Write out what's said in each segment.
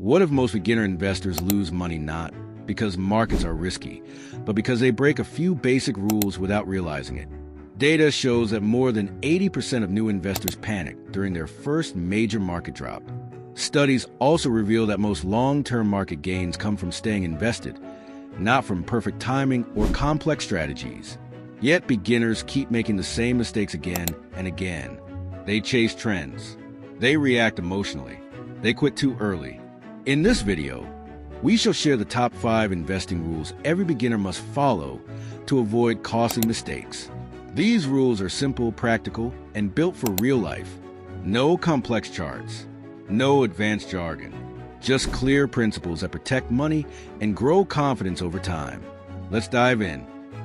What if most beginner investors lose money not because markets are risky, but because they break a few basic rules without realizing it? Data shows that more than 80% of new investors panic during their first major market drop. Studies also reveal that most long-term market gains come from staying invested, not from perfect timing or complex strategies. Yet beginners keep making the same mistakes again and again. They chase trends. They react emotionally. They quit too early. In this video, we shall share the top 5 investing rules every beginner must follow to avoid costly mistakes. These rules are simple, practical, and built for real life. No complex charts, no advanced jargon, just clear principles that protect money and grow confidence over time. Let's dive in.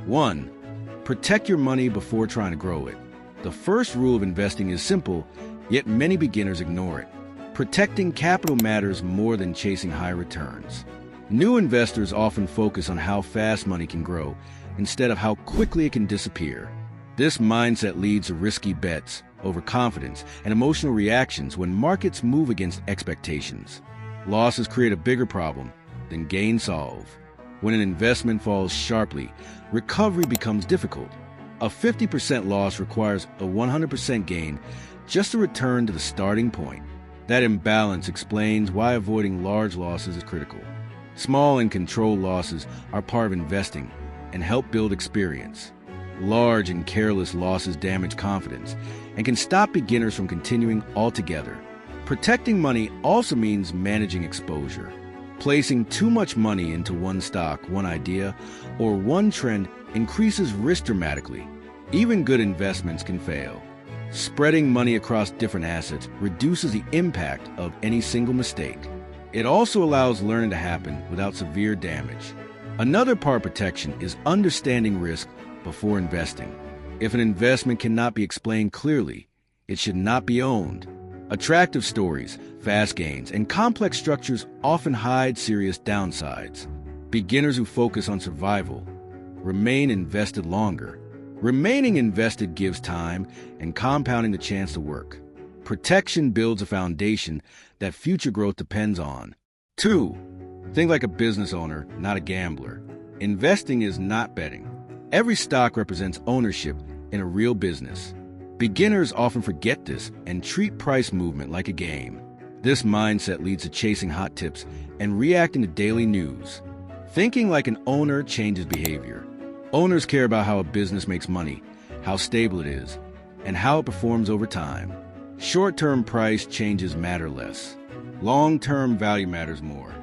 1. Protect your money before trying to grow it. The first rule of investing is simple, yet many beginners ignore it. Protecting capital matters more than chasing high returns. New investors often focus on how fast money can grow instead of how quickly it can disappear. This mindset leads to risky bets, overconfidence, and emotional reactions when markets move against expectations. Losses create a bigger problem than gains solve. When an investment falls sharply, recovery becomes difficult. A 50% loss requires a 100% gain just to return to the starting point. That imbalance explains why avoiding large losses is critical. Small and controlled losses are part of investing and help build experience. Large and careless losses damage confidence and can stop beginners from continuing altogether. Protecting money also means managing exposure. Placing too much money into one stock, one idea, or one trend increases risk dramatically. Even good investments can fail. Spreading money across different assets reduces the impact of any single mistake. It also allows learning to happen without severe damage. Another part of protection is understanding risk before investing. If an investment cannot be explained clearly, it should not be owned. Attractive stories, fast gains, and complex structures often hide serious downsides. Beginners who focus on survival remain invested longer. Remaining invested gives time and compounding the chance to work. Protection builds a foundation that future growth depends on. 2. Think like a business owner, not a gambler. Investing is not betting. Every stock represents ownership in a real business. Beginners often forget this and treat price movement like a game. This mindset leads to chasing hot tips and reacting to daily news. Thinking like an owner changes behavior. Owners care about how a business makes money, how stable it is, and how it performs over time. Short-term price changes matter less. Long-term value matters more.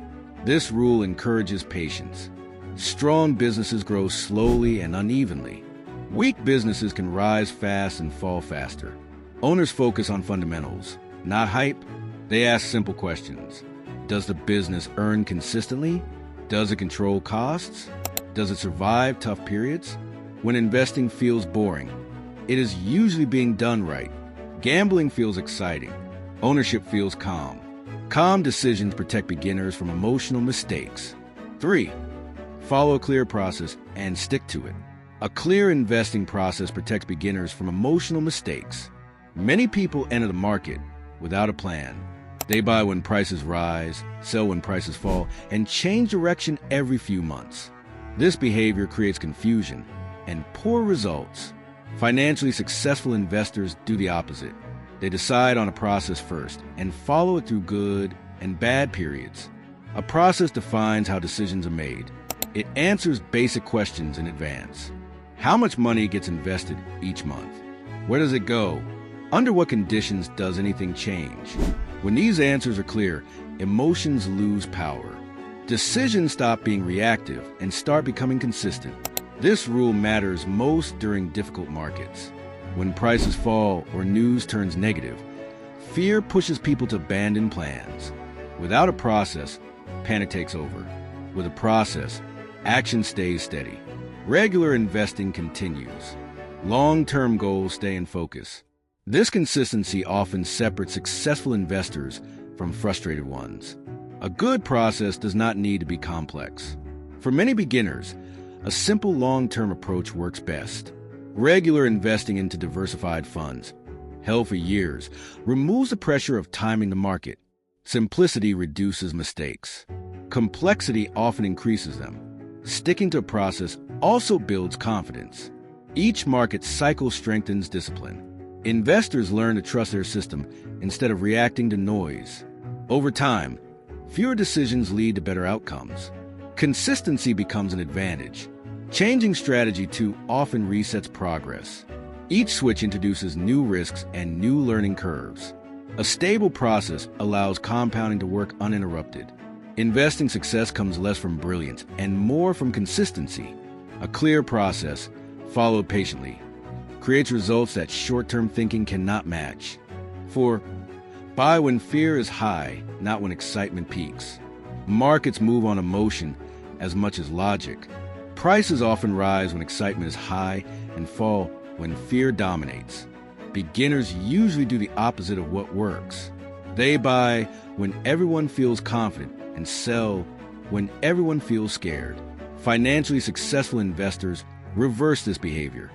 This rule encourages patience. Strong businesses grow slowly and unevenly. Weak businesses can rise fast and fall faster. Owners focus on fundamentals, not hype. They ask simple questions. Does the business earn consistently? Does it control costs? Does it survive tough periods? When investing feels boring, it is usually being done right. Gambling feels exciting. Ownership feels calm. Calm decisions protect beginners from emotional mistakes. 3. Follow a clear process and stick to it. A clear investing process protects beginners from emotional mistakes. Many people enter the market without a plan. They buy when prices rise, sell when prices fall, and change direction every few months. This behavior creates confusion and poor results. Financially successful investors do the opposite. They decide on a process first and follow it through good and bad periods. A process defines how decisions are made. It answers basic questions in advance. How much money gets invested each month? Where does it go? Under what conditions does anything change? When these answers are clear, emotions lose power. Decisions stop being reactive and start becoming consistent. This rule matters most during difficult markets. When prices fall or news turns negative, fear pushes people to abandon plans. Without a process, panic takes over. With a process, action stays steady. Regular investing continues. Long-term goals stay in focus. This consistency often separates successful investors from frustrated ones. A good process does not need to be complex. For many beginners, a simple long-term approach works best. Regular investing into diversified funds, held for years, removes the pressure of timing the market. Simplicity reduces mistakes. Complexity often increases them. Sticking to a process also builds confidence. Each market cycle strengthens discipline. Investors learn to trust their system instead of reacting to noise. Over time, fewer decisions lead to better outcomes. Consistency becomes an advantage. Changing strategy too often resets progress. Each switch introduces new risks and new learning curves. A stable process allows compounding to work uninterrupted. Investing success comes less from brilliance and more from consistency. A clear process, followed patiently, creates results that short-term thinking cannot match. 4. Buy when fear is high, not when excitement peaks. Markets move on emotion as much as logic. Prices often rise when excitement is high and fall when fear dominates. Beginners usually do the opposite of what works. They buy when everyone feels confident and sell when everyone feels scared. Financially successful investors reverse this behavior.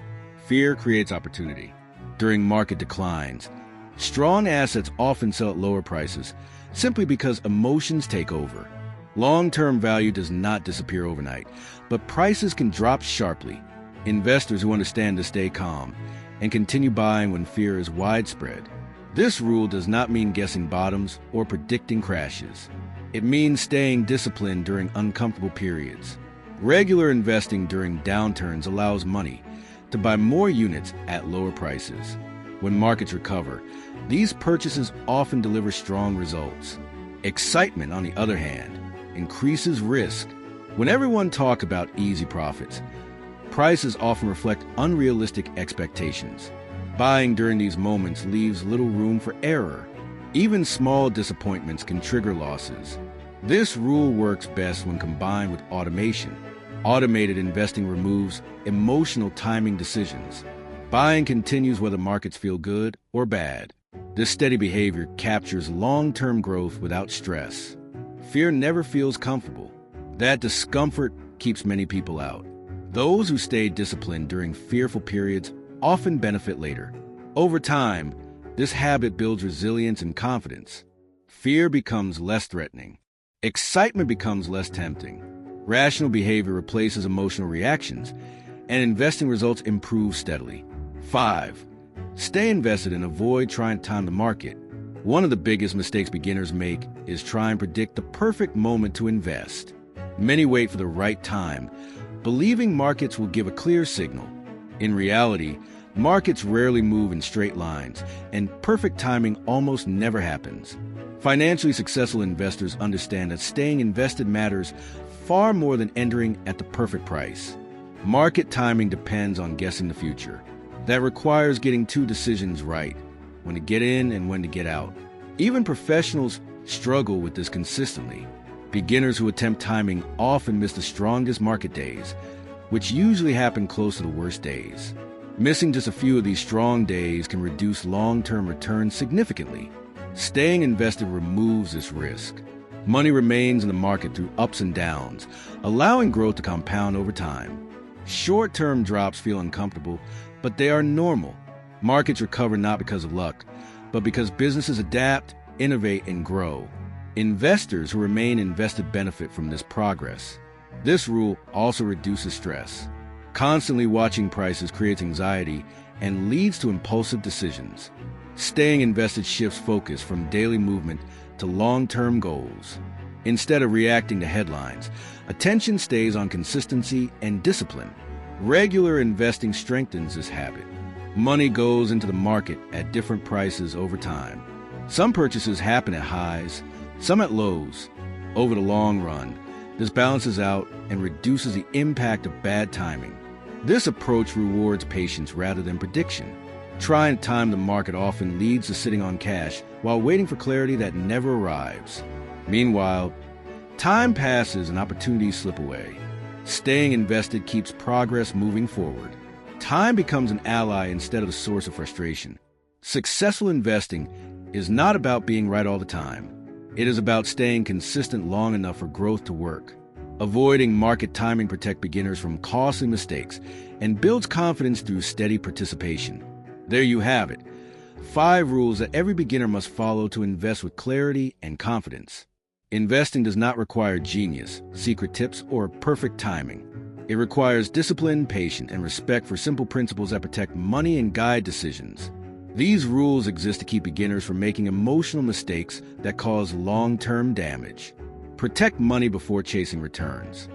Fear creates opportunity. During market declines, strong assets often sell at lower prices simply because emotions take over. Long-term value does not disappear overnight, but prices can drop sharply. Investors who understand to stay calm and continue buying when fear is widespread. This rule does not mean guessing bottoms or predicting crashes. It means staying disciplined during uncomfortable periods. Regular investing during downturns allows money to buy more units at lower prices. When markets recover, these purchases often deliver strong results. Excitement, on the other hand, increases risk. When everyone talks about easy profits, prices often reflect unrealistic expectations. Buying during these moments leaves little room for error. Even small disappointments can trigger losses. This rule works best when combined with automation. Automated investing removes emotional timing decisions. Buying continues whether markets feel good or bad. This steady behavior captures long-term growth without stress. Fear never feels comfortable. That discomfort keeps many people out. Those who stay disciplined during fearful periods often benefit later. Over time, this habit builds resilience and confidence. Fear becomes less threatening. Excitement becomes less tempting. Rational behavior replaces emotional reactions, and investing results improve steadily. 5. Stay invested and avoid trying to time the market. One of the biggest mistakes beginners make is trying to predict the perfect moment to invest. Many wait for the right time, believing markets will give a clear signal. In reality, markets rarely move in straight lines, and perfect timing almost never happens. Financially successful investors understand that staying invested matters far more than entering at the perfect price. Market timing depends on guessing the future. That requires getting two decisions right: when to get in and when to get out. Even professionals struggle with this consistently. Beginners who attempt timing often miss the strongest market days, which usually happen close to the worst days. Missing just a few of these strong days can reduce long-term returns significantly. Staying invested removes this risk. Money remains in the market through ups and downs, allowing growth to compound over time. Short-term drops feel uncomfortable, but they are normal. Markets recover not because of luck, but because businesses adapt, innovate, and grow. Investors who remain invested benefit from this progress. This rule also reduces stress. Constantly watching prices creates anxiety and leads to impulsive decisions. Staying invested shifts focus from daily movement to long-term goals. Instead of reacting to headlines, attention stays on consistency and discipline. Regular investing strengthens this habit. Money goes into the market at different prices over time. Some purchases happen at highs, some at lows. Over the long run, this balances out and reduces the impact of bad timing. This approach rewards patience rather than prediction. Trying to time the market often leads to sitting on cash while waiting for clarity that never arrives. Meanwhile, time passes and opportunities slip away. Staying invested keeps progress moving forward. Time becomes an ally instead of a source of frustration. Successful investing is not about being right all the time. It is about staying consistent long enough for growth to work. Avoiding market timing protects beginners from costly mistakes and builds confidence through steady participation. There you have it, 5 rules that every beginner must follow to invest with clarity and confidence. Investing does not require genius, secret tips, or perfect timing. It requires discipline, patience, and respect for simple principles that protect money and guide decisions. These rules exist to keep beginners from making emotional mistakes that cause long-term damage. Protect money before chasing returns.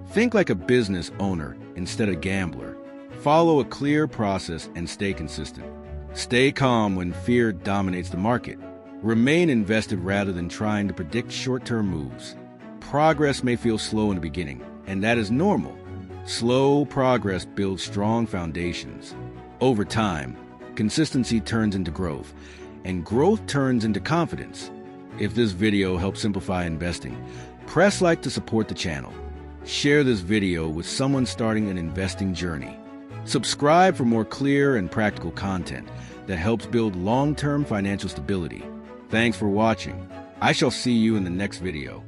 Think like a business owner instead of a gambler. Follow a clear process and stay consistent. Stay calm when fear dominates the market. Remain invested rather than trying to predict short-term moves. Progress may feel slow in the beginning, and that is normal. Slow progress builds strong foundations. Over time, consistency turns into growth, and growth turns into confidence. If this video helps simplify investing, press like to support the channel. Share this video with someone starting an investing journey. Subscribe for more clear and practical content that helps build long-term financial stability. Thanks for watching. I shall see you in the next video.